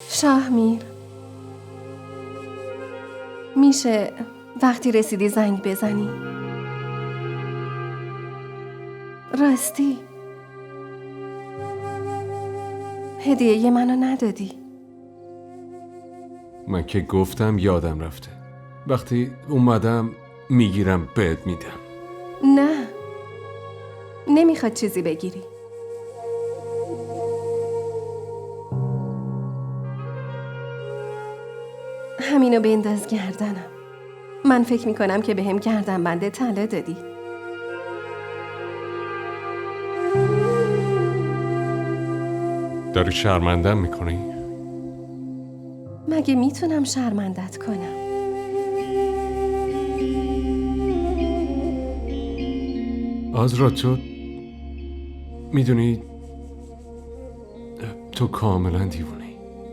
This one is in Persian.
شاهمیر، میشه وقتی رسیدی زنگ بزنی؟ راستی هدیه منو ندادی. من که گفتم یادم رفته. وقتی اومدم میگیرم بهت میدم. نه، نمیخواد چیزی بگیری. همینو بنداز گردنم. من فکر میکنم که بهم گردن بنده طلا دادی. داری شرمندم میکنی؟ مگه میتونم شرمندت کنم؟ آزرا، تو میدونی تو کاملا دیوونی.